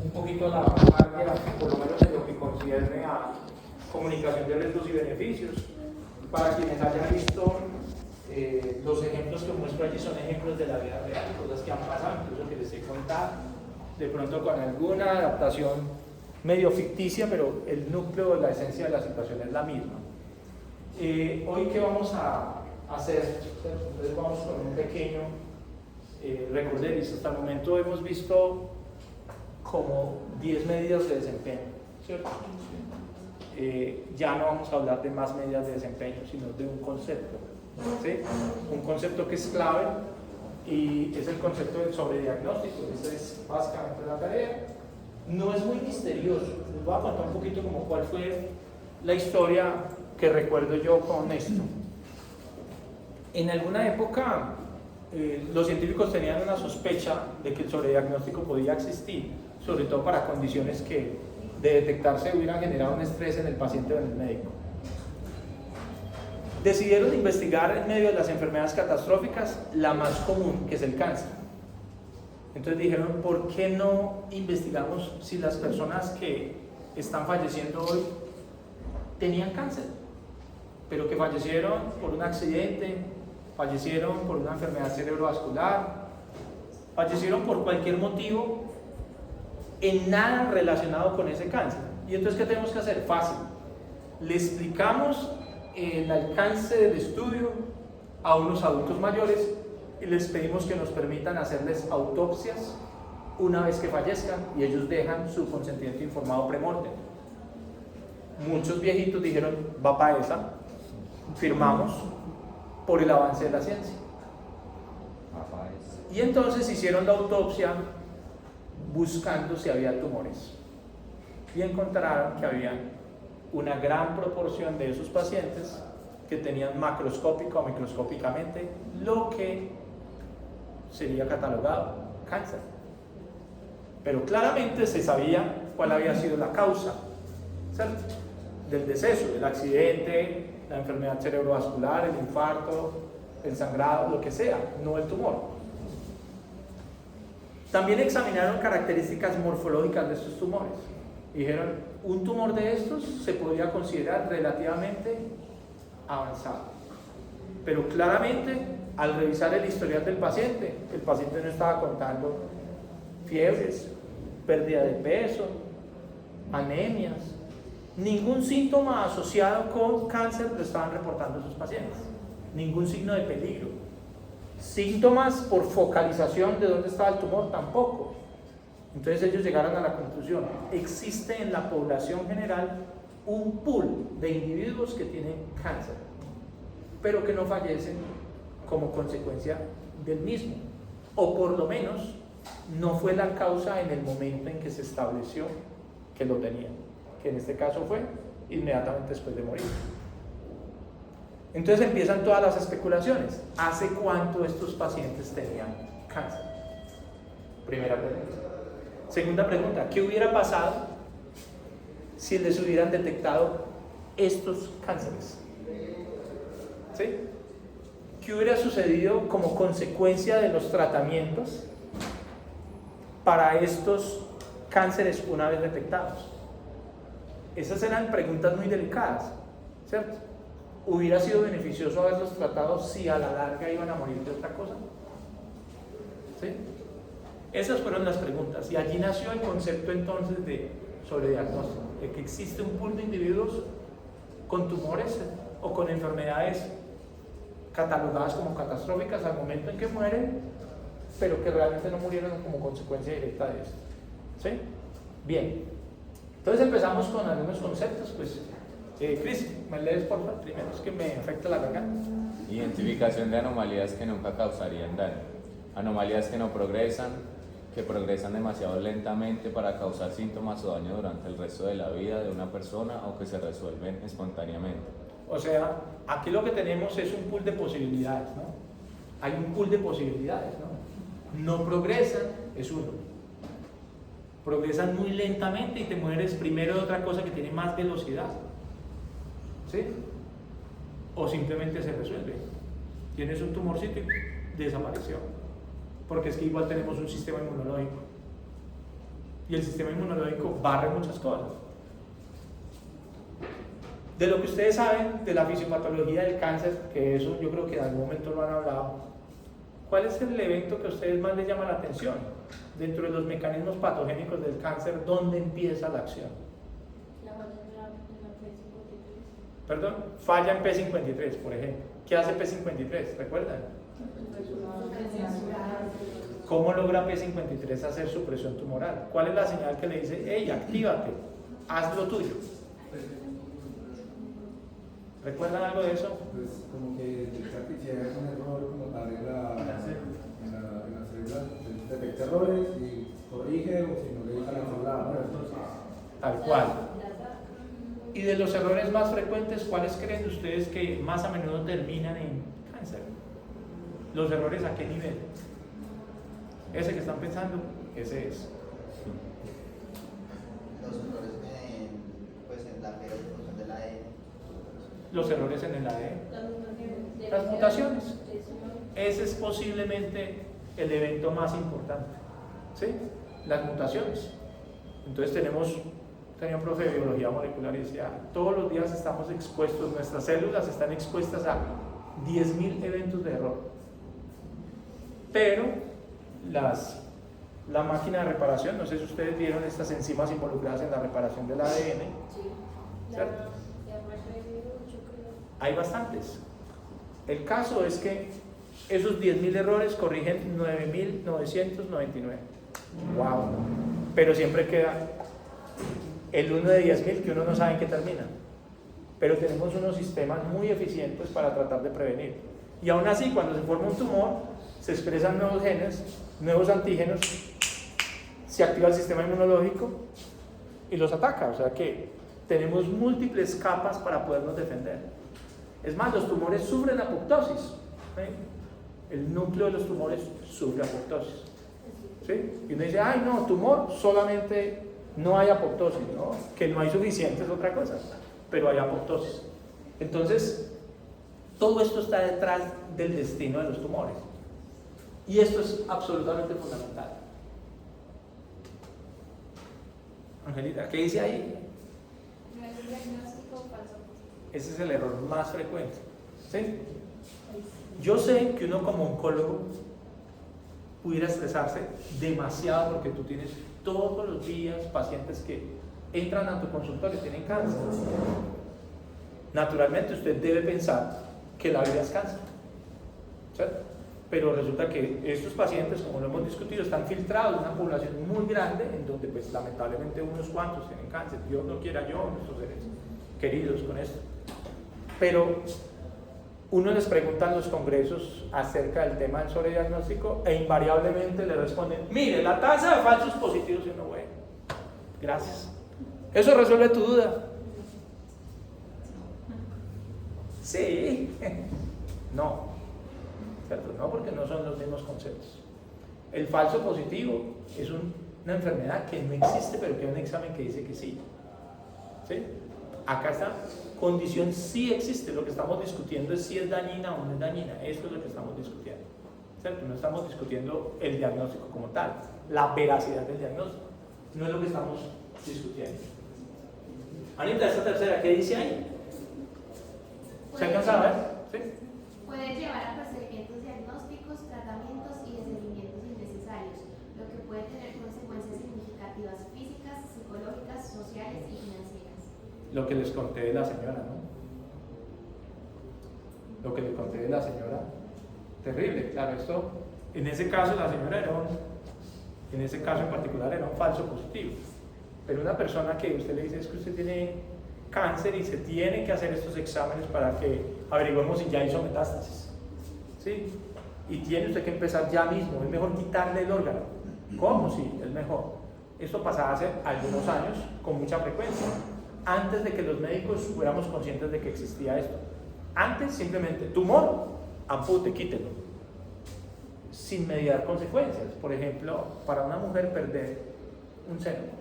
un poquito la vanguardia, por lo menos en lo que concierne a comunicación de riesgos y beneficios. Para quienes hayan visto, los ejemplos que muestro allí son ejemplos de la vida real, cosas que han pasado, incluso que les he contado, de pronto con alguna adaptación medio ficticia, pero el núcleo, la esencia de la situación es la misma. Hoy, ¿qué vamos a hacer? Entonces vamos con un pequeño recorderis. Hasta el momento hemos visto como 10 medidas de desempeño, ¿cierto? Ya no vamos a hablar de más medidas de desempeño, sino de un concepto, ¿sí? Un concepto que es clave y es el concepto del sobrediagnóstico. Esa es básicamente la tarea. No es muy misterioso. Les voy a contar un poquito como cuál fue la historia que recuerdo yo con esto. En alguna época los científicos tenían una sospecha de que el sobrediagnóstico podía existir, sobre todo para condiciones que de detectarse hubieran generado un estrés en el paciente o en el médico. Decidieron investigar en medio de las enfermedades catastróficas la más común, que es el cáncer. Entonces dijeron, ¿por qué no investigamos si las personas que están falleciendo hoy tenían cáncer? Pero que fallecieron por un accidente, fallecieron por una enfermedad cerebrovascular, fallecieron por cualquier motivo en nada relacionado con ese cáncer. Y entonces, ¿qué tenemos que hacer? Fácil. Le explicamos el alcance del estudio a unos adultos mayores y les pedimos que nos permitan hacerles autopsias una vez que fallezcan y ellos dejan su consentimiento informado pre-mortem. Muchos viejitos dijeron, va para esa, firmamos por el avance de la ciencia. Y entonces hicieron la autopsia buscando si había tumores y encontraron que había una gran proporción de esos pacientes que tenían macroscópica o microscópicamente lo que sería catalogado cáncer, pero claramente se sabía cuál había sido la causa, ¿cierto? Del deceso, del accidente, la enfermedad cerebrovascular, el infarto, el sangrado, lo que sea, no el tumor. También examinaron características morfológicas de estos tumores. Dijeron, un tumor de estos se podría considerar relativamente avanzado. Pero claramente, al revisar el historial del paciente, el paciente no estaba contando fiebres, pérdida de peso, anemias, ningún síntoma asociado con cáncer lo estaban reportando sus pacientes, ningún signo de peligro. Síntomas por focalización de dónde estaba el tumor tampoco. Entonces ellos llegaron a la conclusión, existe en la población general un pool de individuos que tienen cáncer, pero que no fallecen como consecuencia del mismo, o por lo menos no fue la causa en el momento en que se estableció que lo tenían, que en este caso fue inmediatamente después de morir. Entonces empiezan todas las especulaciones. ¿Hace cuánto estos pacientes tenían cáncer? Primera pregunta. Segunda pregunta, ¿qué hubiera pasado si les hubieran detectado estos cánceres? ¿Sí? ¿Qué hubiera sucedido como consecuencia de los tratamientos para estos cánceres una vez detectados? Esas eran preguntas muy delicadas, ¿cierto? ¿Hubiera sido beneficioso haberlos tratado si a la larga iban a morir de otra cosa? ¿Sí? Esas fueron las preguntas y allí nació el concepto entonces de sobrediagnóstico, de que existe un pool de individuos con tumores o con enfermedades catalogadas como catastróficas al momento en que mueren, pero que realmente no murieron como consecuencia directa de esto. ¿Sí? Bien, entonces empezamos con algunos conceptos, pues Cris, ¿me lees por favor? Primero, es que me afecta la garganta. Identificación de anomalías que nunca causarían daño. Anomalías que no progresan, que progresan demasiado lentamente para causar síntomas o daño durante el resto de la vida de una persona o que se resuelven espontáneamente. O sea, aquí lo que tenemos es un pool de posibilidades, ¿no? Hay un pool de posibilidades, ¿no? No progresan, es uno. Progresan muy lentamente y te mueres primero de otra cosa que tiene más velocidad. ¿Sí? O simplemente se resuelve. Tienes un tumorcito y desapareció. Porque es que igual tenemos un sistema inmunológico. y el sistema inmunológico barre muchas cosas. De lo que ustedes saben de la fisiopatología del cáncer, que eso yo creo que en algún momento lo han hablado, ¿cuál es el evento que a ustedes más les llama la atención? Dentro de los mecanismos patogénicos del cáncer, ¿dónde empieza la acción? La falla en la P53. Perdón, falla en P53, por ejemplo. ¿Qué hace P53? ¿Recuerdan? ¿Cómo logra P53 hacer supresión tumoral? ¿Cuál es la señal que le dice, hey, actívate, haz lo tuyo? ¿Recuerdan algo de eso? Pues como que detectar que si hay un error como tal en la célula, detecta errores y corrige, o si no le deja la célula muerta. Tal cual. Y de los errores más frecuentes, ¿cuáles creen ustedes que más a menudo terminan en cáncer? ¿Los errores a qué nivel? Ese que están pensando, ese es. Los errores en la reproducción del ADN. Los errores en el ADN. Las mutaciones. Ese es posiblemente el evento más importante. ¿Sí? Las mutaciones. Entonces tenía un profe de biología molecular y decía, todos los días estamos expuestos, nuestras células están expuestas a 10.000 eventos de error. Pero la máquina de reparación, no sé si ustedes vieron estas enzimas involucradas en la reparación del ADN. Sí. ¿Cierto? La RF8 creo. Hay bastantes. El caso es que esos 10.000 errores corrigen 9.999. ¡Wow! Pero siempre queda el 1 de 10.000 que uno no sabe en qué termina. Pero tenemos unos sistemas muy eficientes para tratar de prevenir. Y aún así, cuando se forma un tumor, se expresan nuevos genes, nuevos antígenos, se activa el sistema inmunológico y los ataca. O sea que tenemos múltiples capas para podernos defender. Es más, los tumores sufren apoptosis. ¿Sí? El núcleo de los tumores sufre apoptosis. ¿Sí? Y uno dice, ay no, tumor solamente no hay apoptosis, ¿no? Que no hay suficiente es otra cosa, pero hay apoptosis. Entonces, todo esto está detrás del destino de los tumores. Y esto es absolutamente fundamental. Angelita, ¿qué dice ahí? No es un diagnóstico falso. Ese es el error más frecuente. ¿Sí? Yo sé que uno como oncólogo pudiera estresarse demasiado porque tú tienes todos los días pacientes que entran a tu consultorio y tienen cáncer. Naturalmente usted debe pensar que la vida es cáncer, ¿cierto? Pero resulta que estos pacientes, como lo hemos discutido, están filtrados de una población muy grande en donde pues lamentablemente unos cuantos tienen cáncer. Dios no quiera yo, nuestros seres queridos con esto. Pero uno les pregunta en los congresos acerca del tema del sobrediagnóstico e invariablemente le responden, mire, la tasa de falsos positivos es bueno. Gracias. ¿Eso resuelve tu duda? Sí. No. ¿Cierto? No, porque no son los mismos conceptos. El falso positivo es una enfermedad que no existe, pero que hay un examen que dice que sí. ¿Sí? Acá está, condición sí existe, lo que estamos discutiendo es si es dañina o no es dañina, esto es lo que estamos discutiendo, ¿cierto? No estamos discutiendo el diagnóstico como tal, la veracidad del diagnóstico, no es lo que estamos discutiendo. Anita, esta tercera, ¿qué dice ahí? ¿Se alcanza a ver? ¿Sí? Puede llevar a procedimientos diagnósticos, tratamientos y procedimientos innecesarios, lo que puede tener consecuencias significativas físicas, psicológicas, sociales y financieras. Lo que les conté de la señora, ¿no? Lo que les conté de la señora, terrible, claro, esto, en ese caso la señora en ese caso en particular era un falso positivo, pero una persona que usted le dice es que usted tiene cáncer y se tiene que hacer estos exámenes para que averigüemos si ya hizo metástasis, ¿sí? Y tiene usted que empezar ya mismo, es mejor quitarle el órgano. ¿Cómo? Sí, es mejor. Esto pasaba hace algunos años con mucha frecuencia, antes de que los médicos fuéramos conscientes de que existía esto. Antes simplemente, tumor, ampute, quítelo, sin mediar consecuencias. Por ejemplo, para una mujer perder un seno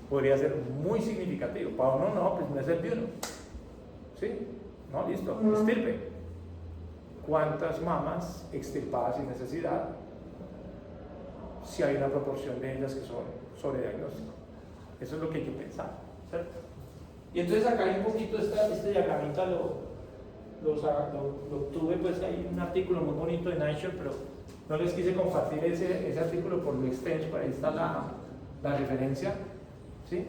podría ser muy significativo. Para uno no, pues no es el de uno. ¿Sí? No, listo, extirpe. ¿Cuántas mamas extirpadas sin necesidad? si hay una proporción de ellas que son sobre diagnóstico. Eso es lo que hay que pensar, ¿cierto? Y entonces acá hay un poquito, este diagramita lo obtuve, pues hay un artículo muy bonito de Nature, pero no les quise compartir ese artículo por lo extenso, pero ahí está la referencia, ¿sí?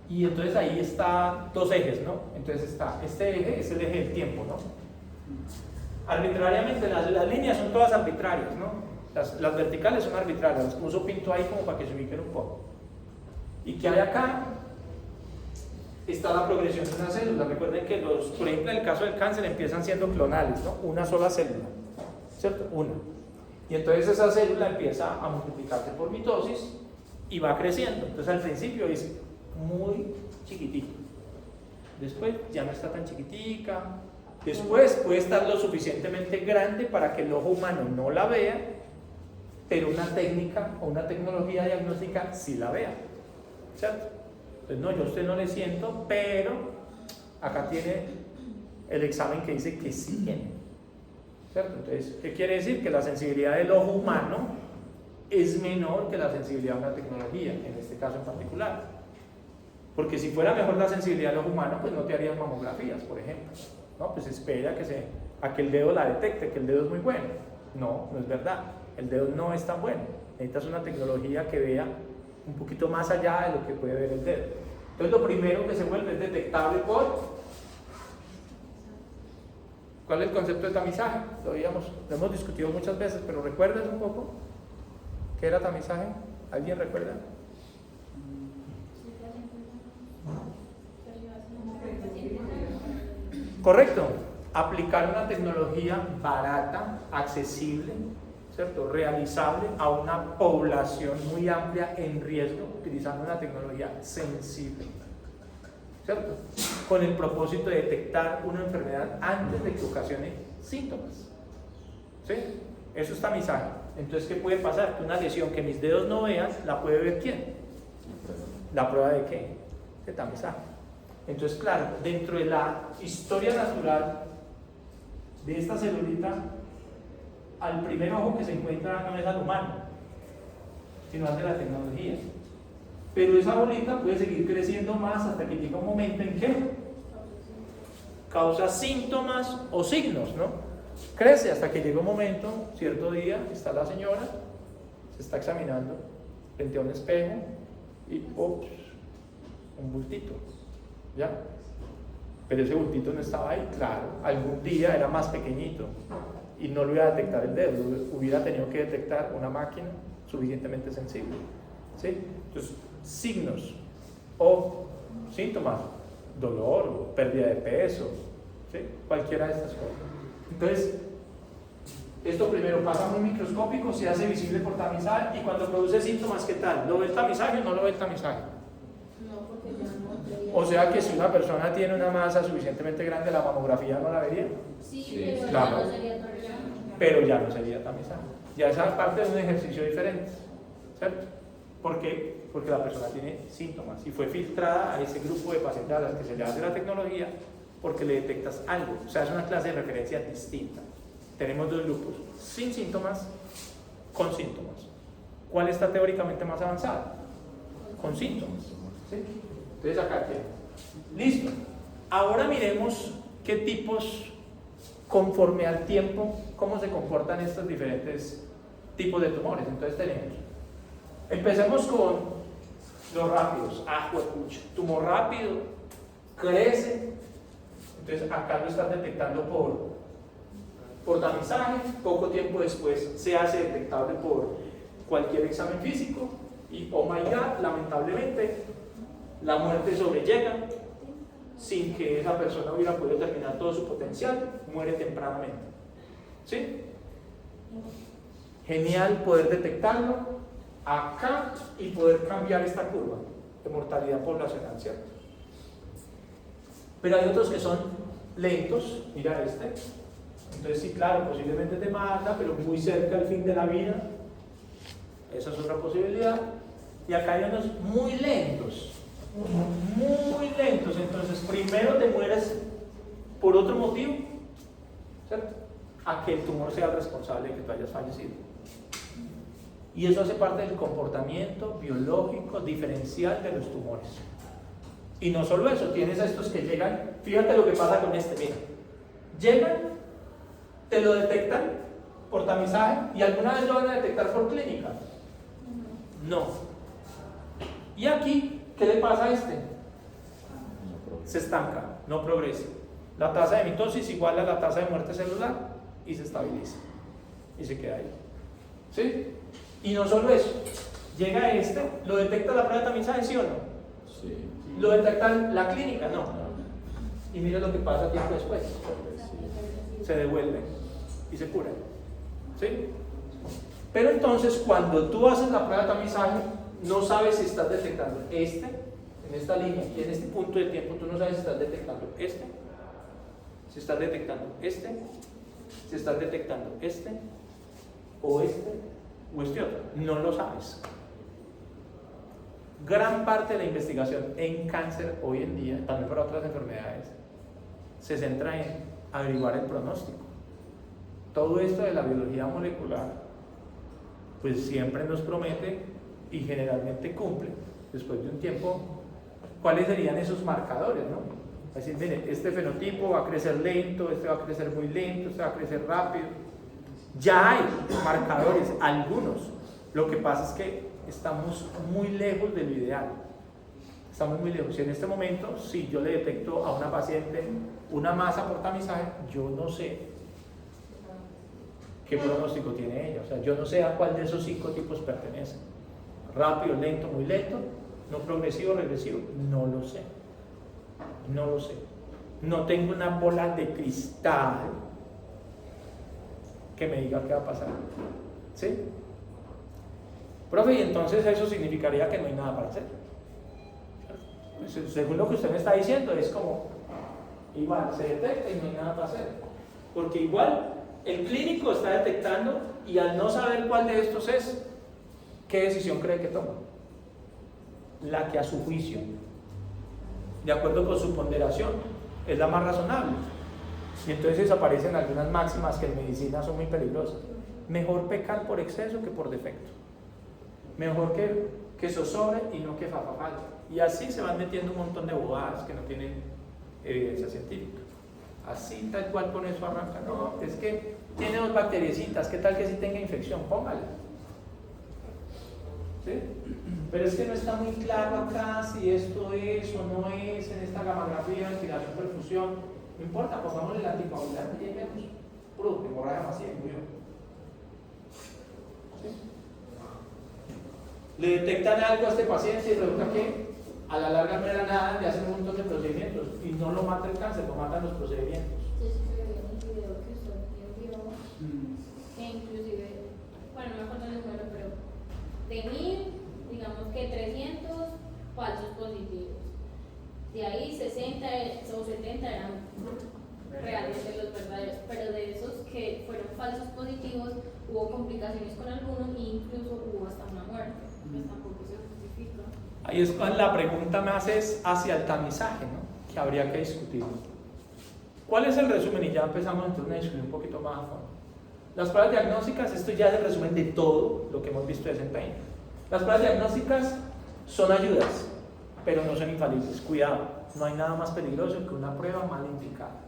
Y entonces ahí está dos ejes, ¿no? Entonces está, este eje es el eje del tiempo, ¿no? Arbitrariamente, las líneas son todas arbitrarias, ¿no? Las verticales son arbitrarias, las puso Pinto ahí como para que se ubiquen un poco. ¿Y qué hay acá? Está la progresión de una célula. Recuerden que por ejemplo, en el caso del cáncer empiezan siendo clonales, ¿no? Una sola célula, ¿cierto? Una. Y entonces esa célula empieza a multiplicarse por mitosis y va creciendo. Entonces al principio es muy chiquitito. Después ya no está tan chiquitica. Después puede estar lo suficientemente grande para que el ojo humano no la vea, pero una técnica o una tecnología diagnóstica sí la vea, ¿cierto? Entonces no, yo a usted no le siento, pero acá tiene el examen que dice que sí tiene, ¿cierto? Entonces, ¿qué quiere decir? Que la sensibilidad del ojo humano es menor que la sensibilidad de una tecnología, en este caso en particular. Porque si fuera mejor la sensibilidad del ojo humano, pues no te harías mamografías, por ejemplo. No, pues espera a que el dedo la detecte, que el dedo es muy bueno. No, no es verdad. El dedo no es tan bueno. Necesitas una tecnología que vea un poquito más allá de lo que puede ver el dedo. Entonces lo primero que se vuelve es detectable por... ¿Cuál es el concepto de tamizaje? Lo hemos discutido muchas veces, pero ¿recuerdas un poco qué era tamizaje? ¿Alguien recuerda? Correcto, aplicar una tecnología barata, accesible, ¿cierto? Realizable a una población muy amplia en riesgo, utilizando una tecnología sensible, ¿cierto? Con el propósito de detectar una enfermedad antes de que ocasione síntomas, ¿sí? Eso es tamizaje. Entonces, ¿qué puede pasar? Que una lesión que mis dedos no vean, ¿la puede ver quién? ¿La prueba de qué? De tamizaje. Entonces, claro, dentro de la historia natural de esta celulita, al primer ojo que se encuentra no es al humano, sino al de la tecnología. Pero esa bolita puede seguir creciendo más hasta que llega un momento en que causa síntomas o signos, ¿no? Crece hasta que llega un momento, cierto día, está la señora, se está examinando frente a un espejo y ¡ups! Un bultito. ¿Ya? Pero ese bultito no estaba ahí, claro, algún día era más pequeñito y no lo iba a detectar el dedo, hubiera tenido que detectar una máquina suficientemente sensible, ¿sí? Entonces, signos o síntomas, dolor o pérdida de peso, ¿sí? Cualquiera de estas cosas. Entonces, esto primero pasa muy microscópico, se hace visible por tamizaje y cuando produce síntomas, ¿qué tal? ¿Lo ve el tamizaje o no lo ve el tamizaje? O sea que si una persona tiene una masa suficientemente grande, la mamografía no la vería. Sí, pero claro. ya no sería tamizaje. Pero ya no sería tamizaje. Ya esa parte es un ejercicio diferente, ¿cierto? ¿Por qué? Porque la persona tiene síntomas y fue filtrada a ese grupo de pacientes a las que se le hace la tecnología porque le detectas algo. O sea, es una clase de referencia distinta. Tenemos dos grupos, sin síntomas, con síntomas. ¿Cuál está teóricamente más avanzado? Con síntomas, ¿sí? Entonces acá tiene. Listo. Ahora miremos qué tipos, conforme al tiempo, cómo se comportan estos diferentes tipos de tumores. Entonces tenemos. Empecemos con los rápidos. Juepucha. Tumor rápido, crece. Entonces acá lo están detectando por tamizaje. Poco tiempo después se hace detectable por cualquier examen físico. Y oh my God, lamentablemente, la muerte sobrellega sin que esa persona hubiera podido terminar todo su potencial, muere tempranamente. ¿Sí? Genial poder detectarlo acá y poder cambiar esta curva de mortalidad poblacional, ¿cierto? Pero hay otros que son lentos, mira este. Entonces sí, claro, posiblemente te mata, pero muy cerca al fin de la vida. Esa es otra posibilidad. Y acá hay unos muy lentos. Muy lentos, entonces primero te mueres por otro motivo, ¿cierto? A que el tumor sea el responsable de que tú hayas fallecido. Y eso hace parte del comportamiento biológico diferencial de los tumores. Y no solo eso, tienes a estos que llegan, fíjate lo que pasa con este, mira, llegan, te lo detectan por tamizaje y alguna vez lo van a detectar por clínica. No. Y aquí, ¿qué le pasa a este? Se estanca, no progresa. La tasa de mitosis igual a la tasa de muerte celular y se estabiliza. Y se queda ahí. ¿Sí? Y no solo eso, llega este, ¿lo detecta la prueba de tamizaje, sí o no? Sí. ¿Lo detecta la clínica? No. Y mira lo que pasa tiempo después. Se devuelven y se curan. ¿Sí? Pero entonces, cuando tú haces la prueba de tamizaje, no sabes si estás detectando este, en esta línea y en este punto de tiempo, tú no sabes si estás detectando este, si estás detectando este, si estás detectando este, o este otro. No lo sabes. Gran parte de la investigación en cáncer hoy en día, también para otras enfermedades, se centra en averiguar el pronóstico. Todo esto de la biología molecular, pues siempre nos promete y generalmente cumple, después de un tiempo, cuáles serían esos marcadores, ¿no? Es decir, mire, este fenotipo va a crecer lento, este va a crecer muy lento, este va a crecer rápido. Ya hay marcadores, algunos. Lo que pasa es que estamos muy lejos de lo ideal. Estamos muy lejos. Y en este momento, si yo le detecto a una paciente una masa por tamizaje, yo no sé qué pronóstico tiene ella. O sea, yo no sé a cuál de esos 5 tipos pertenece. Rápido, lento, muy lento, no progresivo, regresivo. No lo sé. No lo sé. No tengo una bola de cristal que me diga qué va a pasar. ¿Sí? Profe, y entonces eso significaría que no hay nada para hacer. Pues, según lo que usted me está diciendo, es como igual, se detecta y no hay nada para hacer. Porque igual el clínico está detectando y al no saber cuál de estos es, ¿qué decisión cree que toma? La que a su juicio, de acuerdo con su ponderación, es la más razonable. Y entonces aparecen algunas máximas que en medicina son muy peligrosas. Mejor pecar por exceso que por defecto. Mejor que zozobre y no que fafafalte. Y así se van metiendo un montón de bobadas que no tienen evidencia científica. Así tal cual con eso arranca. No, es que tiene 2 bacteriecitas, ¿qué tal que si tenga infección? Póngala. ¿Sí? Pero es que no está muy claro acá si esto es o no es en esta gamografía, ventilación, perfusión. No importa, pongámosle el anticoagulante y ahí vemos. Puro, hemorragia masiva y murió. ¿Sí? Le detectan algo a este paciente y resulta que a la larga no era nada, le hacen un montón de procedimientos y no lo mata el cáncer, lo matan los procedimientos. Yo sí vi en un video que usted envió, que inclusive, bueno, no me acuerdo el número, pero de 1000, digamos que 300 falsos positivos. De ahí 60 o 70 eran realmente los verdaderos, pero de esos que fueron falsos positivos hubo complicaciones con algunos e incluso hubo hasta una muerte. Pues tampoco se justifica. Ahí es cuando la pregunta más es hacia el tamizaje, ¿no? Que habría que discutir. ¿Cuál es el resumen? Y ya empezamos a entrar en una discusión un poquito más a fondo. Las pruebas diagnósticas, esto ya es el resumen de todo lo que hemos visto de Centaín. Las pruebas diagnósticas son ayudas, pero no son infalibles. Cuidado, no hay nada más peligroso que una prueba mal indicada.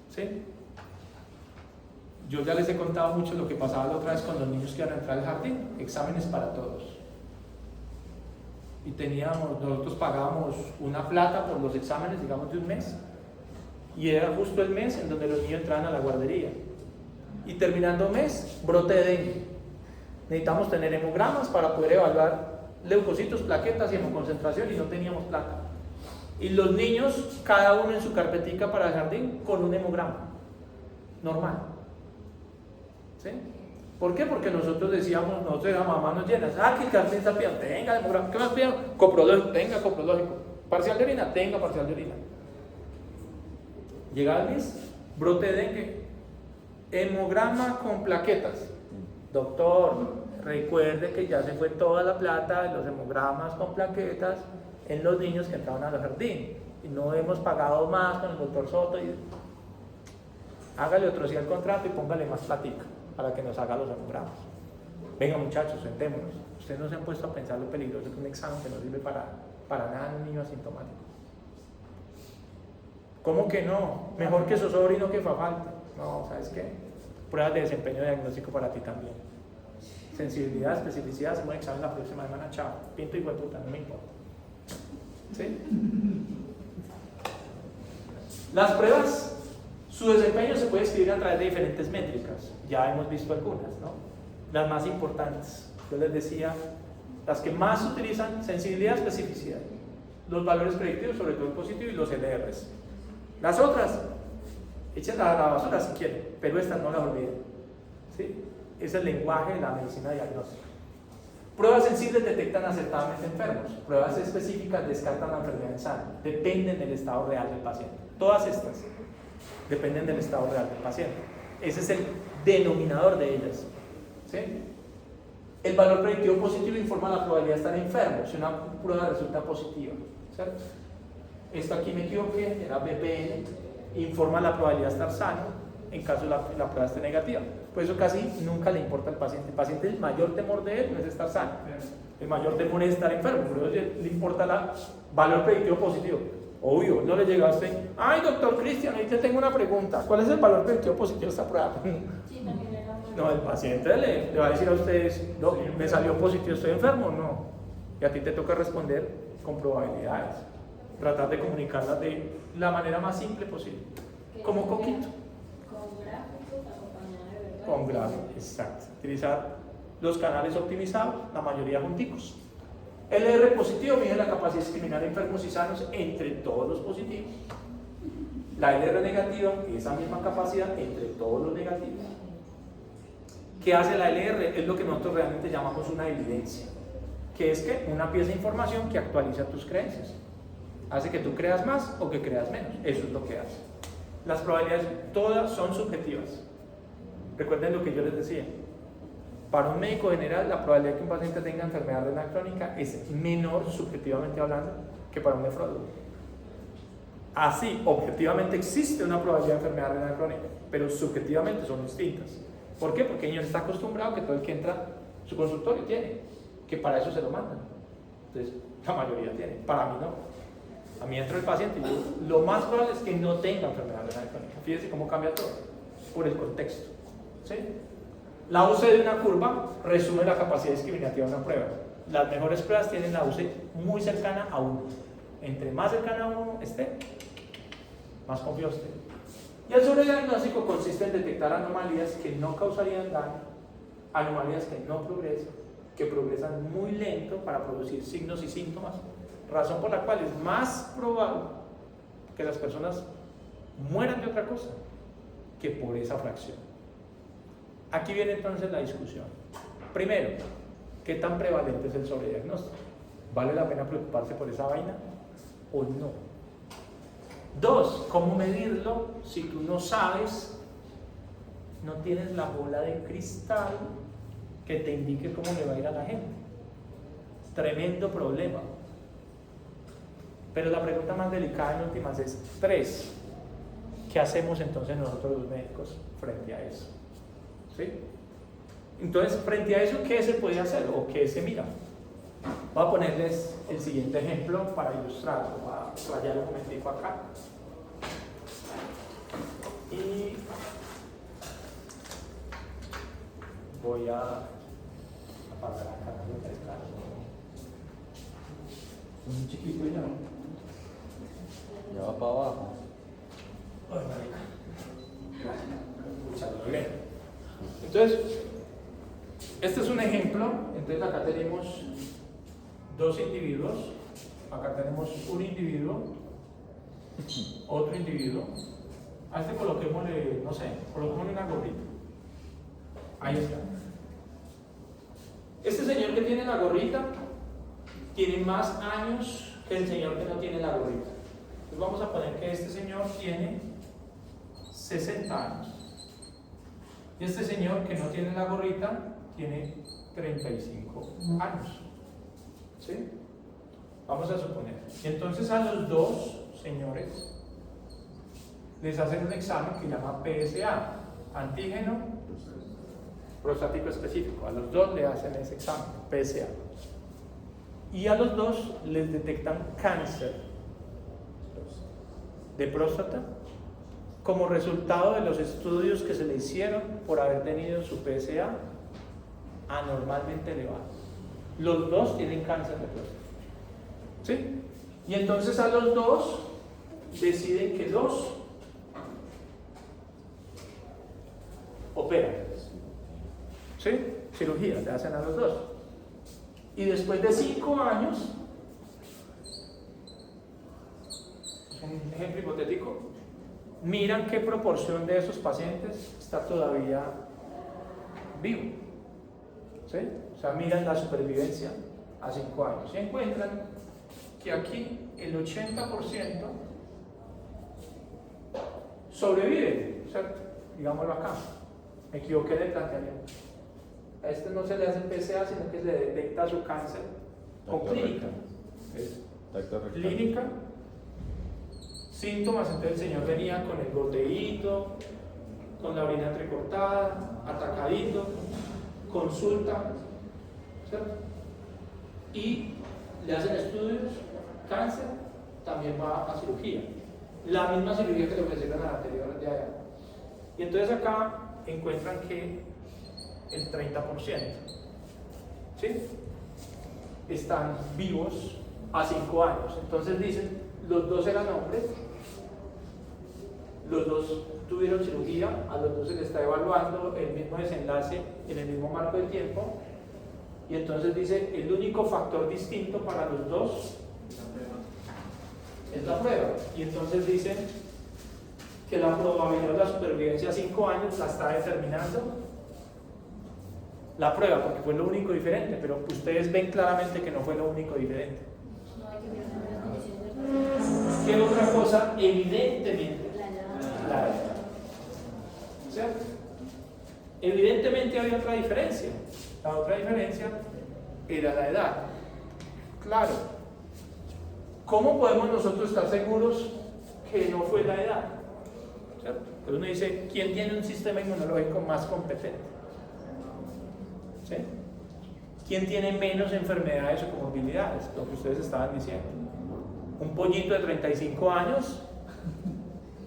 ¿Sí? Yo ya les he contado mucho lo que pasaba la otra vez con los niños que iban a entrar al jardín, exámenes para todos. Y nosotros pagábamos una plata por los exámenes, digamos, de un mes. Y era justo el mes en donde los niños entraban a la guardería. Y terminando mes, brote de dengue. Necesitamos tener hemogramas para poder evaluar leucocitos, plaquetas y hemoconcentración y no teníamos plata. Y los niños, cada uno en su carpetica para el jardín, con un hemograma. Normal. ¿Sí? ¿Por qué? Porque nosotros decíamos, nosotros la mamá nos llena, que el jardín está pidiendo, tenga hemograma, ¿qué más pidieron? Coprológico, tenga coprológico. Parcial de orina, tenga parcial de orina. Llega el mes, brote de dengue, hemograma con plaquetas. Doctor, recuerde que ya se fue toda la plata de los hemogramas con plaquetas en los niños que entraban al jardín y no hemos pagado más con el doctor Soto. Hágale otro sí al contrato y póngale más platica para que nos haga los hemogramas. Venga muchachos, sentémonos. Ustedes no se han puesto a pensar lo peligroso que un examen que no sirve para nada en un niño asintomático. ¿Cómo que no? Mejor que sobrino que fa falta. No, ¿sabes qué? Pruebas de desempeño diagnóstico para ti también. Sensibilidad, especificidad, hacemos un examen la próxima semana, chao. Pinto y hueputa, no me importa. ¿Sí? Las pruebas, su desempeño se puede escribir a través de diferentes métricas. Ya hemos visto algunas, ¿no? Las más importantes. Yo les decía, las que más se utilizan, sensibilidad, especificidad. Los valores predictivos, sobre todo el positivo, y los LRs. Las otras, échenlas a la basura si quieren, pero estas no las olviden. ¿Sí? Es el lenguaje de la medicina diagnóstica. Pruebas sensibles detectan acertadamente enfermos. Pruebas específicas descartan la enfermedad en sano. Dependen del estado real del paciente. Todas estas dependen del estado real del paciente. Ese es el denominador de ellas. ¿Sí? El valor predictivo positivo informa la probabilidad de estar enfermo si una prueba resulta positiva. ¿Cierto? Esto aquí me equivoqué, era BPN, informa la probabilidad de estar sano en caso de la prueba esté negativa. Por eso casi nunca le importa al paciente. El paciente, el mayor temor de él no es estar sano, el mayor temor es estar enfermo, por eso le importa el valor predictivo positivo. Obvio, no le llega a usted, ay doctor Cristian, ahí te tengo una pregunta, ¿cuál es el valor predictivo positivo de esta prueba? Sí, también era muy No, el paciente le va a decir a ustedes, no, me salió positivo, estoy enfermo, no. Y a ti te toca responder con probabilidades. Tratar de comunicarlas de la manera más simple posible. Como Coquito. Con gráficos acompañados de verdad. Con gráficos, exacto. Utilizar los canales optimizados, la mayoría junticos. El R positivo mide la capacidad de discriminar enfermos y sanos entre todos los positivos. La LR negativa, esa misma capacidad entre todos los negativos. ¿Qué hace la LR? Es lo que nosotros realmente llamamos una evidencia, que es que una pieza de información que actualiza tus creencias. Hace que tú creas más o que creas menos. Eso es lo que hace. Las probabilidades todas son subjetivas. Recuerden lo que yo les decía. Para un médico general, la probabilidad de que un paciente tenga enfermedad renal crónica es menor, subjetivamente hablando, que para un nefrólogo. Así, objetivamente existe una probabilidad de enfermedad renal crónica, pero subjetivamente son distintas. ¿Por qué? Porque ellos está acostumbrado que todo el que entra a su consultorio tiene, que para eso se lo mandan. Entonces, la mayoría tiene. Para mí no. A mí entra el paciente y yo, lo más probable es que no tenga enfermedad renal crónica. Fíjense cómo cambia todo, por el contexto. ¿Sí? La UC de una curva resume la capacidad discriminativa de una prueba. Las mejores pruebas tienen la UC muy cercana a 1. Entre más cercana a 1 esté, más confiado esté. Y el sobrediagnóstico consiste en detectar anomalías que no causarían daño, anomalías que no progresan, que progresan muy lento para producir signos y síntomas, razón por la cual es más probable que las personas mueran de otra cosa que por esa fracción. Aquí viene entonces la discusión. Primero, ¿qué tan prevalente es el sobrediagnóstico? ¿Vale la pena preocuparse por esa vaina o no? 2, ¿cómo medirlo si tú no sabes, no tienes la bola de cristal que te indique cómo le va a ir a la gente? Tremendo problema. Pero la pregunta más delicada en últimas es 3. ¿Qué hacemos entonces nosotros los médicos frente a eso? ¿Sí? Entonces, frente a eso, ¿qué se puede hacer o qué se mira? Voy a ponerles el siguiente ejemplo para ilustrarlo. Voy a rayar un momentico acá. Y voy a apagar acá. Un chiquito ya. Ya va para abajo. Ay, marica. Escucharlo bien. Entonces, este es un ejemplo. Entonces acá tenemos 2 individuos. Acá tenemos un individuo, otro individuo. A este coloquémosle, no sé, coloquémosle una gorrita. Ahí está. Este señor que tiene la gorrita tiene más años que el señor que no tiene la gorrita. Entonces vamos a poner que este señor tiene 60 años. Y este señor que no tiene la gorrita tiene 35 años. ¿Sí? Vamos a suponer. Y entonces a los 2 señores les hacen un examen que se llama PSA, antígeno prostático específico. A los dos le hacen ese examen, PSA. Y a los dos les detectan cáncer de próstata como resultado de los estudios que se le hicieron por haber tenido su PSA anormalmente elevado. Los dos tienen cáncer de próstata. ¿Sí? Y entonces a los dos deciden que los operan. ¿Sí? Cirugía, le hacen a los dos. Y después de 5 años, un ejemplo hipotético, miran qué proporción de esos pacientes está todavía vivo. ¿Sí? O sea, miran la supervivencia a 5 años y encuentran que aquí el 80% sobrevive. O sea, digámoslo acá, me equivoqué de planteamiento. A este no se le hace PSA, sino que se le detecta su cáncer con clínica. Clínica, síntomas, entonces el señor venía con el goteíto, con la orina entrecortada, atacadito, consulta, ¿cierto? Y le hacen estudios, cáncer, también va a cirugía. La misma cirugía que le ofrecieron a la anterior de allá. Y entonces acá encuentran que el 30%, ¿sí? Están vivos a 5 años. Entonces dicen, los dos eran hombres, los dos tuvieron cirugía, a los dos se les está evaluando el mismo desenlace en el mismo marco de tiempo, y entonces dice, el único factor distinto para los dos es la prueba. Y entonces dicen que la probabilidad de la supervivencia a 5 años la está determinando la prueba, porque fue lo único diferente, pero ustedes ven claramente que no fue lo único diferente. ¿Qué otra cosa? Evidentemente, la edad. ¿Cierto? Evidentemente había otra diferencia. La otra diferencia era la edad. Claro. ¿Cómo podemos nosotros estar seguros que no fue la edad? ¿Cierto? Entonces uno dice, ¿quién tiene un sistema inmunológico más competente? ¿Sí? ¿Quién tiene menos enfermedades o comorbilidades? Lo que ustedes estaban diciendo. Un pollito de 35 años,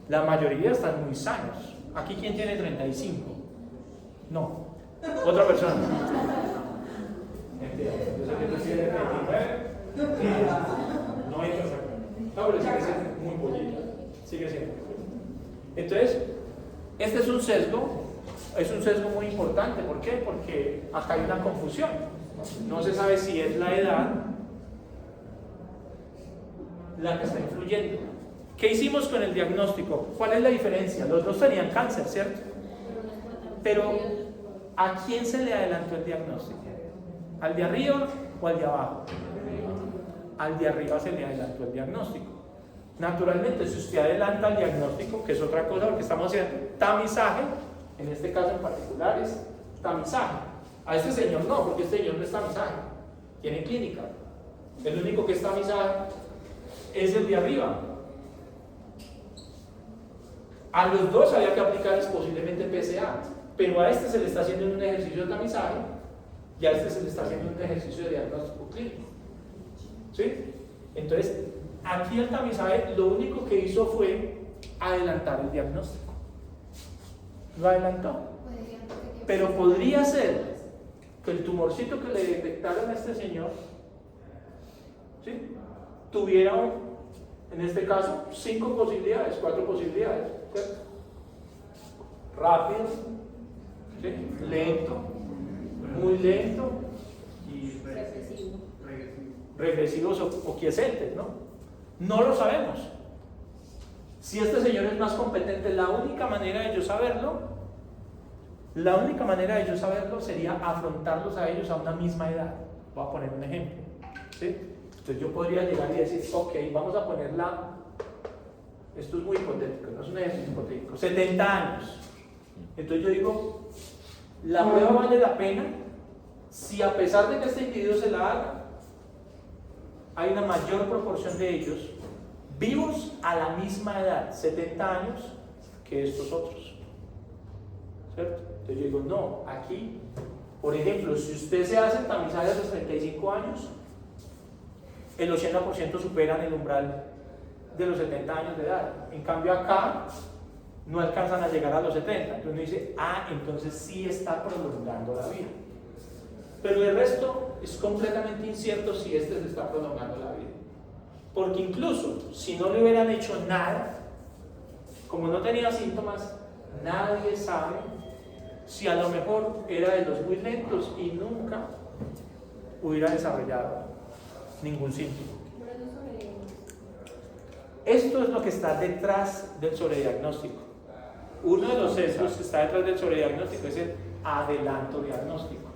la mayoría están muy sanos. ¿Aquí quién tiene 35? No, otra persona. Yo sé que tú tienes 29, no hay otra. No, pero sigue siendo muy pollito. Sigue siendo. Entonces, este es un sesgo muy importante. ¿Por qué? Porque acá hay una confusión. No se sabe si es la edad la que está influyendo. ¿Qué hicimos con el diagnóstico? ¿Cuál es la diferencia? Los dos tenían cáncer, ¿cierto? Pero ¿a quién se le adelantó el diagnóstico? ¿Al de arriba o al de abajo? Al de arriba se le adelantó el diagnóstico. Naturalmente, si usted adelanta el diagnóstico, que es otra cosa, porque estamos haciendo tamizaje, en este caso en particular es tamizaje. A este señor no, porque este señor no es tamizaje, tiene clínica. El único que es tamizaje es el de arriba. A los dos había que aplicarles posiblemente PSA, pero a este se le está haciendo un ejercicio de tamizaje y a este se le está haciendo un ejercicio de diagnóstico clínico. ¿Sí? Entonces, aquí el tamizaje lo único que hizo fue adelantar el diagnóstico. Lo adelantó. Pero podría ser que el tumorcito que le detectaron a este señor, ¿sí?, tuviera, en este caso, 5 posibilidades, 4 posibilidades. ¿Cierto? Rápido, ¿sí?, lento, muy lento y regresivos o quiescentes, ¿no? No lo sabemos. Si este señor es más competente, la única manera de yo saberlo sería afrontarlos a ellos a una misma edad. Voy a poner un ejemplo, ¿sí? Entonces yo podría llegar y decir, ok, vamos a ponerla, esto es muy hipotético, no es un ejercicio hipotético, 70 años. Entonces yo digo, la prueba vale la pena si a pesar de que este individuo se la haga, hay una mayor proporción de ellos vivos a la misma edad, 70 años, que estos otros. ¿Cierto? Entonces yo digo, no, aquí, por ejemplo, si usted se hace el tamizaje a los 35 años, el 80% superan el umbral de los 70 años de edad. En cambio acá, no alcanzan a llegar a los 70. Entonces uno dice, entonces sí está prolongando la vida. Pero el resto es completamente incierto si se está prolongando la vida. Porque incluso si no le hubieran hecho nada, como no tenía síntomas, nadie sabe si a lo mejor era de los muy lentos y nunca hubiera desarrollado ningún síntoma. Esto es lo que está detrás del sobrediagnóstico. Uno de los sesgos que está detrás del sobrediagnóstico es el adelanto diagnóstico.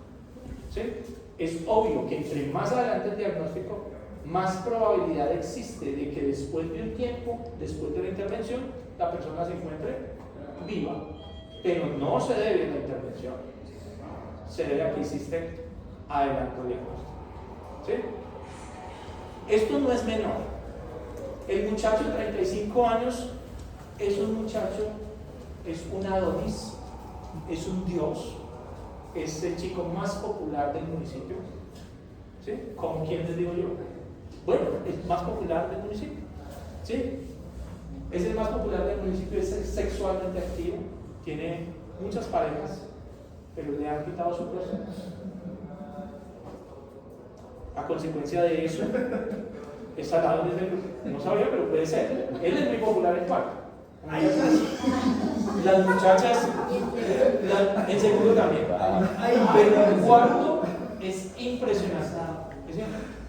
¿Sí? Es obvio que entre más adelante el diagnóstico, más probabilidad existe de que después de un tiempo, después de la intervención, la persona se encuentre viva. Pero no se debe a la intervención, se debe a que existe adelanto diagnóstico. ¿Sí? Esto no es menor. El muchacho de 35 años es un muchacho, es un Adonis, es un dios, es el chico más popular del municipio. ¿Sí? ¿Con quién les digo yo? Bueno, es más popular del municipio. ¿Sí? Es el más popular del municipio, es sexualmente activo, tiene muchas parejas, pero le han quitado su próstata. A consecuencia de eso, es salado desde el... No sabía, pero puede ser. Él es muy popular en cuarto. Las muchachas, en segundo también. Pero en cuarto es impresionante.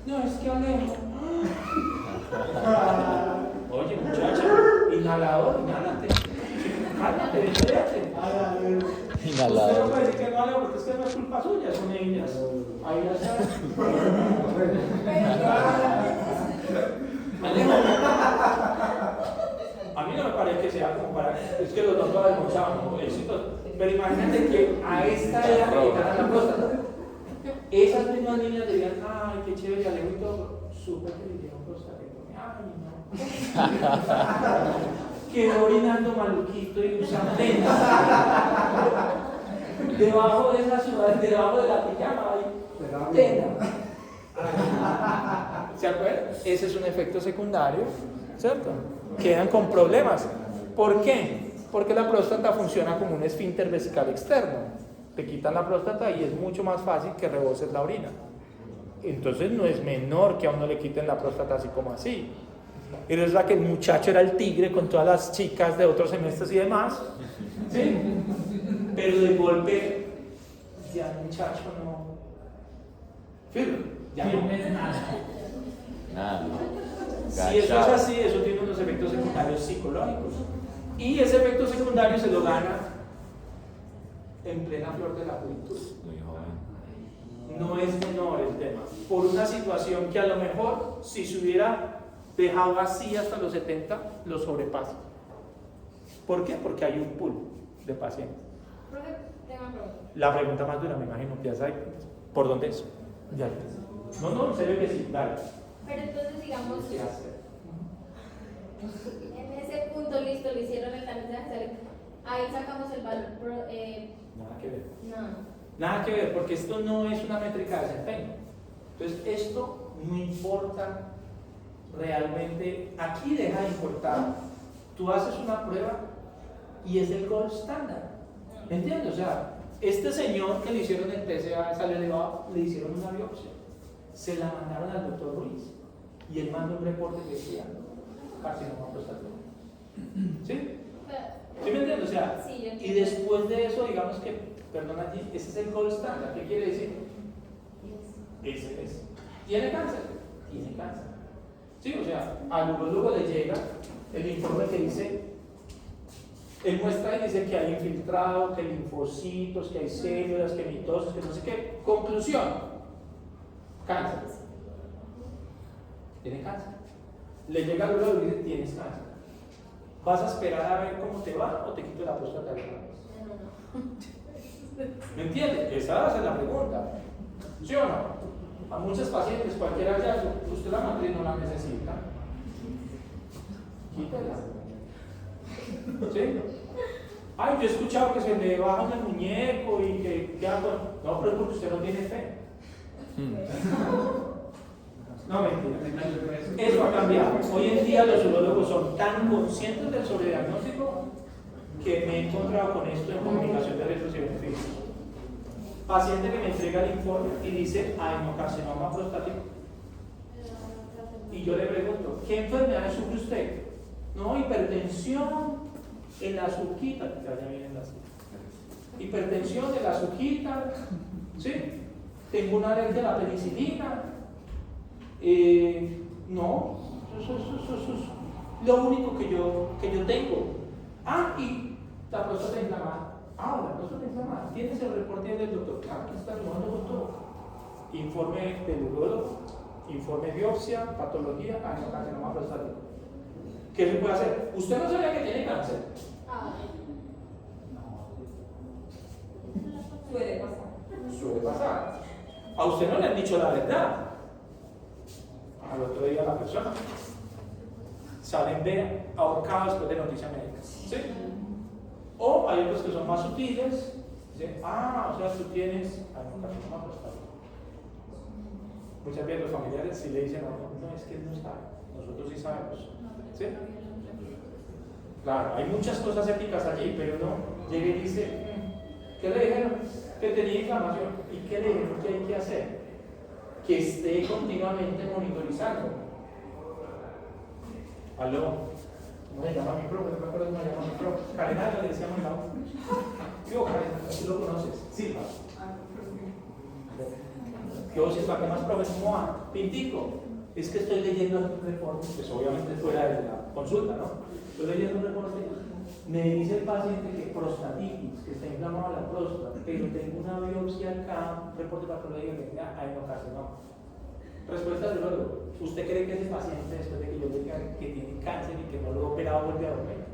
No, es que Alejo. Oye, muchacha, inhalador, inhálate. Cálmate, espérate. Inhalador. Usted no puede decir que no Alejo porque es que no es culpa suya, son ellas. Ahí las está. Alejo. A mí no me parece que sea como para. Es que los dos lo almorzaban, ¿no? Éxitos. Pero imagínate que a esta edad le quitaran la próstata. Esas mismas niñas dirían, ay, qué chévere, Alejo y todo. Súper que le dieron prostatectomía. Ay, no. Quedó orinando maluquito y usando tenas. Debajo de esa ciudad, debajo de la pijama hay tena. ¿Se acuerdan? Ese es un efecto secundario, ¿cierto? Quedan con problemas. ¿Por qué? Porque la próstata funciona como un esfínter vesical externo. Te quitan la próstata y es mucho más fácil que reboses la orina. Entonces no es menor que a uno le quiten la próstata así como así. Y resulta que el muchacho era el tigre con todas las chicas de otros semestres y demás, ¿sí? Pero de golpe ya el muchacho no... Firme, ya no es nada. Nada. Si eso es así, eso tiene unos efectos secundarios psicológicos. Y ese efecto secundario se lo gana en plena flor de la juventud. Muy joven. No es menor el tema. Por una situación que a lo mejor, si se hubiera dejado así hasta los 70, lo sobrepasa. ¿Por qué? Porque hay un pool de pacientes. Profe, tengo una pregunta. La pregunta más dura, me imagino, ya sabe por dónde es. Ya. No, en serio que sí, dale. Pero entonces, digamos, ¿Qué hacer? en ese punto, listo, lo hicieron el tamizaje, ahí sacamos el valor. Nada que ver. No. Nada que ver, porque esto no es una métrica de desempeño. Entonces, esto no importa realmente. Aquí deja de importar. Tú haces una prueba y es el gold standard. ¿Me entiendes? O sea, este señor que le hicieron el TSA, salió elevado, le hicieron una biopsia. Se la mandaron al doctor Ruiz y él mandó un reporte que decía carcinoma prostático. ¿Sí? ¿Sí me entiendes? O sea, Sí, yo y después de eso, digamos que, perdona allí, ese es el gold standard. ¿Qué quiere decir? Ese es. ¿Tiene cáncer? Tiene cáncer. Sí, o sea, al urólogo le llega el informe que dice, él muestra y dice que hay infiltrado, que linfocitos, que hay células, que mitosis, que no sé qué. Conclusión: cáncer. Tiene cáncer. Le llega al urólogo y dice, tienes cáncer. ¿Vas a esperar a ver cómo te va o te quito la próstata de una vez? ¿Me entiendes? Esa es la pregunta. ¿Sí o no? A muchos pacientes, cualquier hallazgo, usted la matriz no la necesita. Quítela. ¿Sí? Ay, yo he escuchado que se le baja el muñeco y que queda con... No, pero es porque usted no tiene fe. No, mentira. Eso ha cambiado. Hoy en día los urólogos son tan conscientes del sobrediagnóstico que me he encontrado con esto en comunicación de riesgos y beneficios. Paciente que me entrega el informe y dice adenocarcinoma prostático. Y yo le pregunto, ¿qué enfermedades sufre usted? No, hipertensión en la azúquita, que ya vienen las hipertensión de la azúquita, ¿sí? Tengo una alergia a la penicilina. No, eso es lo único que yo tengo. Ah, y la próstata inflamada. Ah, la próstata inflamada. ¿Tienes el reporte del doctor? Claro, aquí está tomando con todo. Informe del urólogo, informe de biopsia, patología, adenocarcinoma prostático. ¿Qué se puede hacer? ¿Usted no sabía que tiene cáncer? Suele pasar. Suele pasar. A usted no le han dicho la verdad. Al otro día la persona salen de ahorcado después de noticia médica. ¿Sí? O hay otros que son más sutiles. Dicen, o sea, tú tienes adenocarcinoma prostático. Muchas veces los familiares sí le dicen, no, es que él no sabe. Nosotros sí sabemos. ¿Sí? Claro, hay muchas cosas éticas allí, pero no. Llega y dice, ¿qué le dijeron? Que tenía inflamación. ¿Y qué le dijeron que hay que hacer? Que esté continuamente monitorizando. Aló, ¿cómo se llama mi profe? No me acuerdo cómo se llama mi profe. Carenario le decíamos en la U. Yo, Carenario, tú lo conoces. Silva. Yo, Silva, ¿qué más, profe? ¿Cómo va? Pintico. Es que estoy leyendo un reporte, pues obviamente fuera de la consulta, ¿no? Estoy leyendo un reporte. Me dice el paciente que prostatitis, que está inflamada la próstata, pero tengo una biopsia acá, un reporte patológico que tenga adenocarcinoma. Respuesta del urólogo. ¿Usted cree que ese paciente, después de que yo le diga que tiene cáncer y que no lo he operado, vuelve a dormir?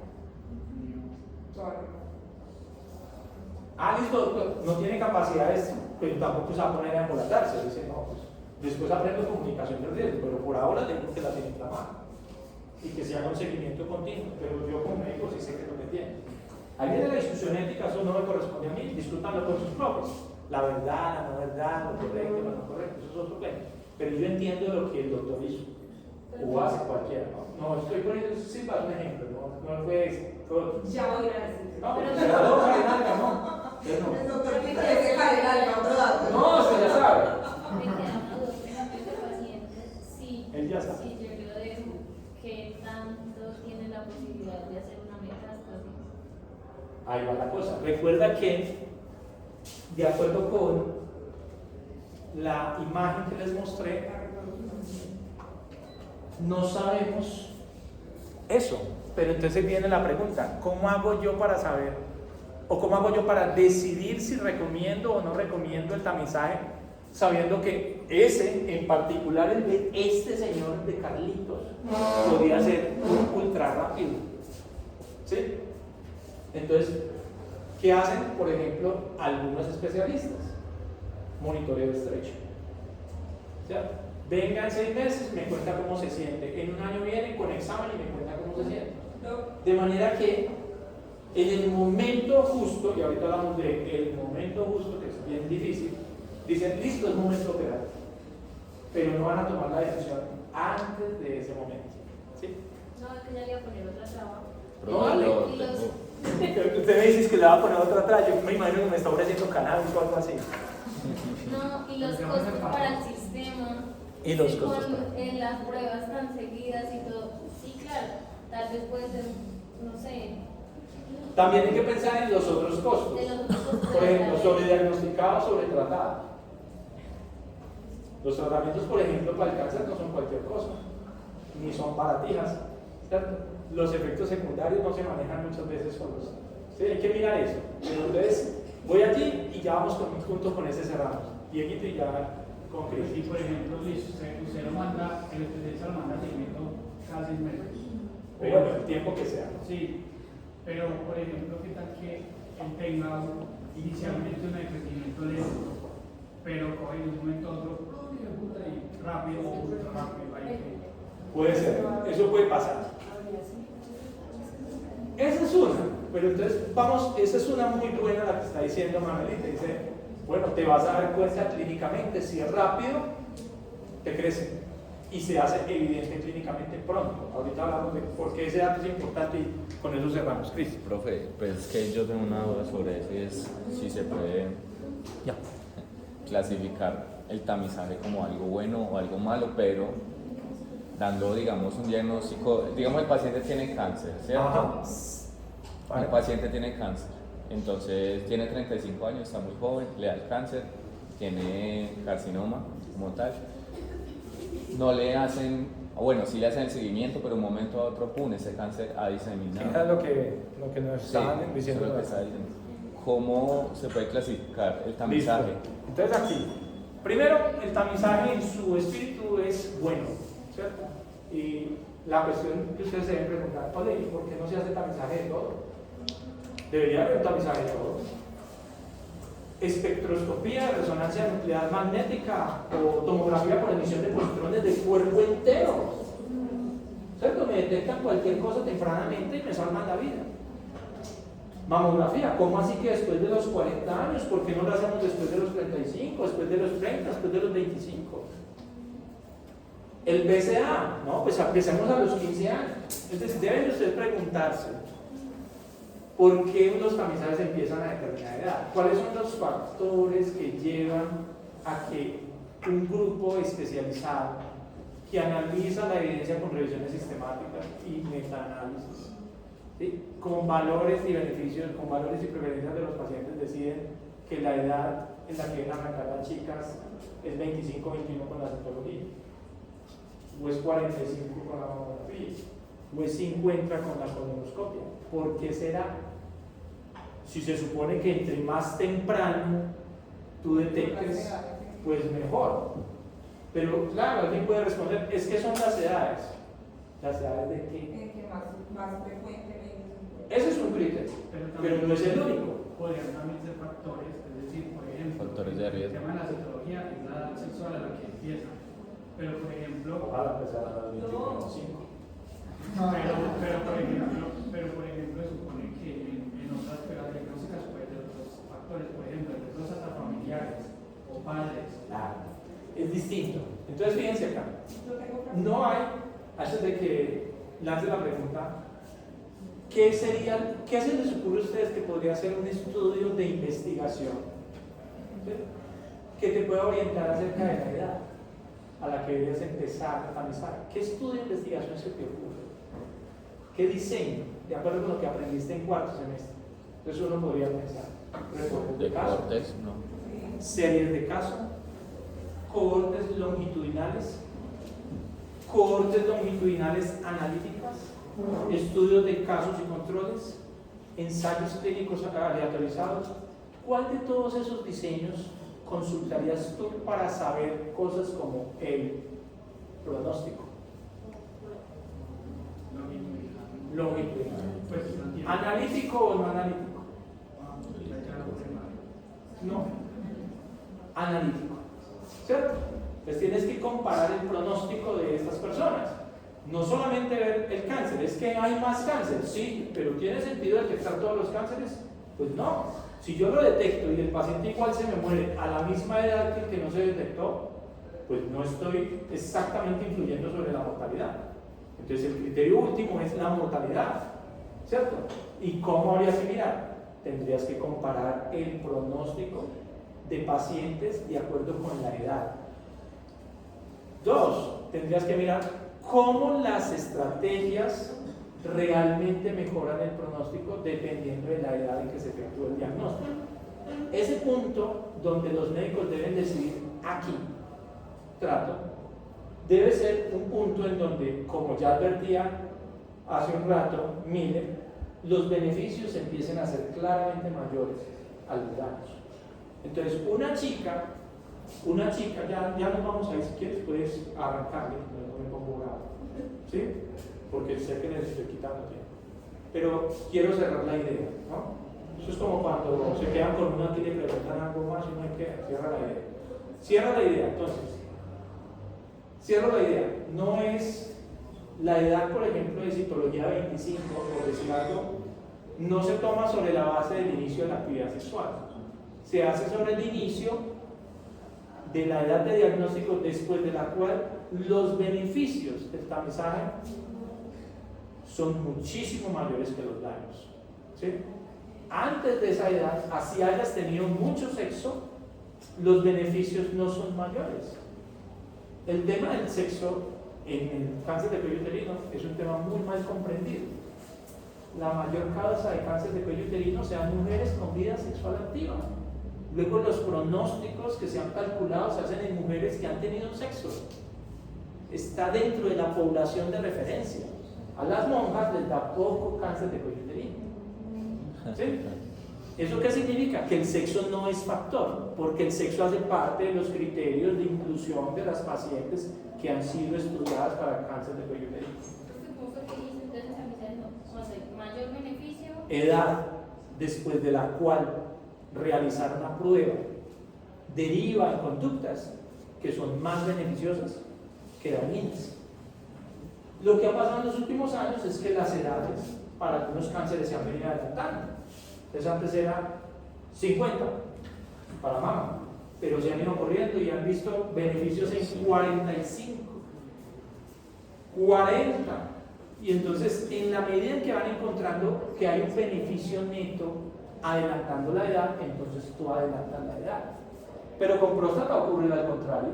Listo, doctor, no tiene capacidades, pero tampoco se va a poner a embolatarse. Dice, no, pues después aprendo comunicación de riesgo, pero por ahora tengo que la tiene inflamada. Y que se haga un seguimiento continuo, pero yo como médico sí sé que es lo que tiene. Ahí viene la discusión ética, eso no me corresponde a mí, discútanlo con sus propios. La verdad, la no verdad, lo correcto, lo no correcto, eso es otro tema. Pero yo entiendo lo que el doctor hizo, o hace cualquiera. No estoy poniendo, sí, para un ejemplo, no fue. Ya voy a decir. No, pero no, no. El doctor me quiere dejar el alma, otro dato. No, usted ya sabe. Me quedan dudas, por ejemplo, este paciente, Él ya sabe. si yo lo dejo, ¿qué tanto tiene la posibilidad de hacer una metástasis? Ahí va la cosa. Recuerda que, de acuerdo con la imagen que les mostré, no sabemos eso. Pero entonces viene la pregunta, ¿cómo hago yo para saber? ¿O cómo hago yo para decidir si recomiendo o no recomiendo el tamizaje, sabiendo que ese, en particular el de este señor de Carlitos, podría ser ultra rápido? ¿Sí? Entonces, ¿qué hacen, por ejemplo, algunos especialistas? Monitoreo estrecho. ¿Cierto? Venga en 6 meses, me cuenta cómo se siente. En un año viene con examen y me cuenta cómo se siente. De manera que en el momento justo, y ahorita hablamos de el momento justo, que es bien difícil, dicen, listo, es momento de operar. Pero no van a tomar la decisión antes de ese momento. ¿Sí? No, es que ya le iba a poner otra traba. No, dale. Usted me dice que le va a poner otra traba, yo me imagino que me está ofreciendo cannabis o algo así. No, y los costos para el sistema. Y los sí, costos con las pruebas tan seguidas y todo. Sí, claro, tal vez puede ser, no sé. También hay que pensar en los otros costos. De los otros costos Por de ejemplo, la sobrediagnosticado, sobretratado. Los tratamientos, por ejemplo, para el cáncer no son cualquier cosa, ni son baratijas, ¿cierto? Los efectos secundarios no se manejan muchas veces solos. ¿Sí? Hay que mirar eso. Entonces, voy allí y ya vamos juntos con ese cerramos. Dieguito y ya con Cris. Si, por ejemplo, usted lo manda, el especialista lo manda a seguimiento cada 6 meses. Pero el tiempo que sea. Sí, pero por ejemplo, ¿qué tal que él tenga inicialmente un crecimiento lento, pero en un momento otro, y rápido o ultra rápido? Puede ser, eso puede pasar. Esa es una. Pero entonces, vamos, esa es una muy buena la que está diciendo Manuelita. Dice, bueno, te vas a dar cuenta clínicamente, si es rápido, te crece. Y se hace evidente clínicamente pronto. Ahorita hablamos de por qué ese dato es importante y con eso cerramos. Cris. Profe, pues es que yo tengo una duda sobre eso y es si se puede clasificar el tamizaje como algo bueno o algo malo, pero dando, digamos, un diagnóstico. Digamos, el paciente tiene cáncer, ¿cierto? Ajá. El paciente tiene cáncer, entonces tiene 35 años, está muy joven, le da el cáncer, tiene carcinoma como tal. No le hacen, bueno, sí le hacen el seguimiento, pero de un momento a otro, pum, ese cáncer ha diseminado. Era lo que nos estaban diciendo. Eso es lo que está diciendo. ¿Cómo se puede clasificar el tamizaje? Listo. Entonces aquí, primero, el tamizaje en su espíritu es bueno, ¿cierto? Y la cuestión que ustedes se deben preguntar, oye, ¿por qué no se hace tamizaje de todo? Debería haber un tamizaje de todo. Espectroscopía de resonancia nuclear magnética o tomografía por emisión de positrones del cuerpo entero. ¿Cierto? Me detectan cualquier cosa tempranamente y me salvan la vida. Mamografía, ¿cómo así que después de los 40 años? ¿Por qué no lo hacemos después de los 35, después de los 30, después de los 25? El BCA, no, pues empecemos a los 15 años. Es decir, deben ustedes preguntarse, ¿por qué unos tamizajes empiezan a determinada edad? ¿Cuáles son los factores que llevan a que un grupo especializado que analiza la evidencia con revisiones sistemáticas y metaanálisis, ¿sí?, con valores y beneficios, con valores y preferencias de los pacientes, deciden que la edad en la que deben arrancar las chicas es 25-21 con la citología, o es 45 con la mamografía, o es 50 con la colonoscopia? ¿Por qué será? Si se supone que entre más temprano tú detectes, pues mejor. Pero claro, alguien puede responder, es que son las edades. ¿Las edades de qué? Que más frecuentemente. Ese es un criterio, pero no es el único. Podrían también ser factores, es decir, por ejemplo, Factores de riesgo. el tema de la citología es la edad sexual a la que empieza. Pero, por ejemplo, Ojalá empezar a los 25. pero por ejemplo, supone que en otras pruebas diagnósticas puede ser otros factores, por ejemplo, los hasta familiares o padres. Claro, es distinto. Entonces, fíjense acá. No hay, antes de que lance la pregunta, ¿qué se les ocurre a ustedes que podría ser un estudio de investigación, ¿sí?, que te pueda orientar acerca de la edad a la que deberías empezar a tamizar? ¿Qué estudio de investigación se te ocurre? ¿Qué diseño? De acuerdo con lo que aprendiste en cuarto semestre. Entonces uno podría pensar, reportes de caso, Deportes, no. series de caso, cohortes longitudinales analíticas, estudios de casos y controles, ensayos clínicos aleatorizados. ¿Cuál de todos esos diseños consultarías tú para saber cosas como el pronóstico? Longitudinal. Pues, ¿Analítico o no analítico? No. Analítico. ¿Cierto? Pues tienes que comparar el pronóstico de estas personas. No solamente ver el cáncer, es que hay más cáncer, sí, pero ¿tiene sentido detectar todos los cánceres? Pues no. Si yo lo detecto y el paciente igual se me muere a la misma edad que el que no se detectó, pues no estoy exactamente influyendo sobre la mortalidad. Entonces el criterio último es la mortalidad, ¿cierto? ¿Y cómo habría que mirar? Tendrías que comparar el pronóstico de pacientes de acuerdo con la edad. 2, tendrías que mirar cómo las estrategias realmente mejoran el pronóstico dependiendo de la edad en que se efectúa el diagnóstico. Ese punto donde los médicos deben decidir aquí, trato, debe ser un punto en donde, como ya advertía hace un rato Miller, los beneficios empiecen a ser claramente mayores a los daños. Entonces, una chica, ya nos vamos a ir, si quieres puedes arrancarle, no me pongo bravo, ¿sí? Porque sé que les estoy quitando tiempo. Pero quiero cerrar la idea, ¿no? Eso es como cuando se quedan con una y le preguntan algo más y no hay que cierra la idea. Cierra la idea, entonces. Cierro la idea. No es la edad, por ejemplo, de citología 25, por decir algo, no se toma sobre la base del inicio de la actividad sexual, se hace sobre el inicio de la edad de diagnóstico después de la cual los beneficios del tamizaje son muchísimo mayores que los daños, ¿sí? Antes de esa edad, así hayas tenido mucho sexo, los beneficios no son mayores. El tema del sexo en el cáncer de cuello uterino es un tema muy mal comprendido. La mayor causa de cáncer de cuello uterino sean mujeres con vida sexual activa. Luego los pronósticos que se han calculado se hacen en mujeres que han tenido sexo. Está dentro de la población de referencia. A las monjas les da poco cáncer de cuello uterino. ¿Sí? ¿Eso qué significa? Que el sexo no es factor, porque el sexo hace parte de los criterios de inclusión de las pacientes que han sido estudiadas para cáncer de cuello uterino. ¿Cómo fue que dice entonces a mí no sé, mayor beneficio? Edad después de la cual realizar una prueba deriva en conductas que son más beneficiosas que dañinas. Lo que ha pasado en los últimos años es que las edades para algunos cánceres se han venido adelantando. Entonces antes era 50 para mama, pero se han ido corriendo y han visto beneficios en 45, 40. Y entonces en la medida en que van encontrando que hay un beneficio neto adelantando la edad, entonces tú adelantas la edad. Pero con próstata ocurre al contrario.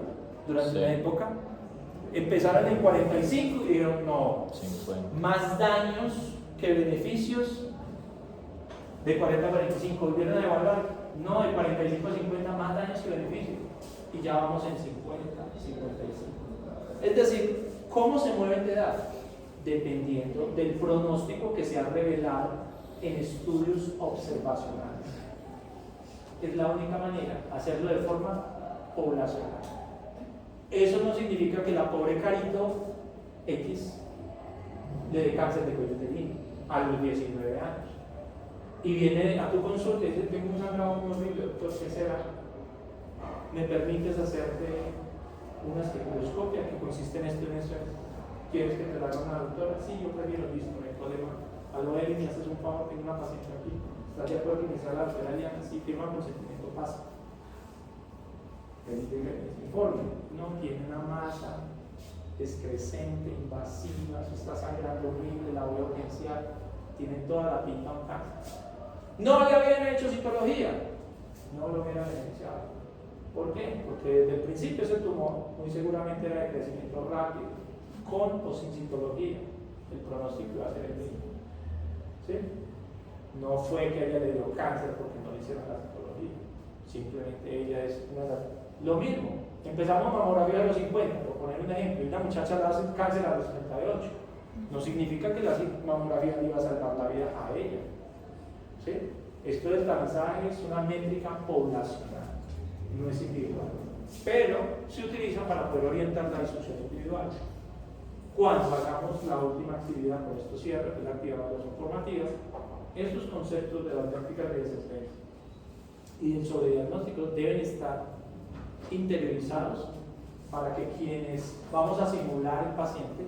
Durante una época empezaron en 45 y dijeron no, 50. Más daños que beneficios. De 40 a 45 volvieron a evaluar, no, de 45 a 50 más daños que beneficios, y ya vamos en 50, 55. Es decir, ¿cómo se mueven de edad? Dependiendo del pronóstico que se ha revelado en estudios observacionales. Es la única manera, hacerlo de forma poblacional. Eso no significa que la pobre Carito X le dé cáncer de cuello uterino a los 19 años. Y viene a tu consulta y dice, tengo un sangrado muy horrible, doctor, ¿qué será? ¿Me permites hacerte una estetoscopia que consiste en esto y en esto? ¿Quieres que te la haga una doctora? Sí, yo prefiero, listo, no hay problema. A lo de él, me haces un favor, tengo una paciente aquí. ¿Estás de acuerdo que me sea la doctora Liana? Sí, firma consentimiento, pasa. Informe. No, tiene una masa excrescente, invasiva, se está sangrando horrible, la voy a urgenciar. Tiene toda la pinta un cáncer. No le habían hecho citología, no lo hubieran beneficiado. ¿Por qué? Porque desde el principio ese tumor muy seguramente era de crecimiento rápido, con o sin citología. El pronóstico iba a ser el mismo. ¿Sí? No fue que ella le dio cáncer porque no le hicieron la citología, simplemente ella es una de las... Lo mismo, empezamos mamografía a los 50, por poner un ejemplo, y una muchacha le hace cáncer a los 38. No significa que la mamografía le iba a salvar la vida a ella. ¿Sí? Esto del tamizaje es una métrica poblacional, no es individual, pero se utiliza para poder orientar la discusión individual. Cuando hagamos la última actividad, con esto cierre, que es la actividad de evaluación formativa, estos conceptos de las prácticas de desempeño y del sobrediagnóstico deben estar interiorizados para que quienes vamos a simular el paciente,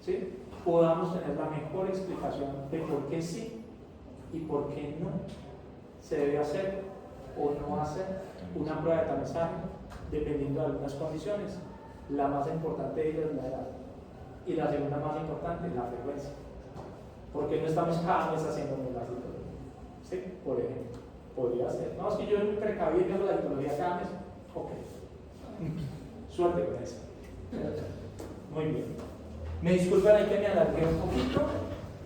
¿sí?, podamos tener la mejor explicación de por qué sí y por qué no se debe hacer o no hacer una prueba de tamizaje dependiendo de algunas condiciones. La más importante de ellas es la edad y la segunda más importante es la frecuencia, porque no estamos cada mes haciendo la citología. ¿Sí? Por ejemplo, podría ser, no, es que yo me precaví y hago la citología cada mes. Ok, suerte con eso. Muy bien. Me disculpan, hay que me alargué un poquito.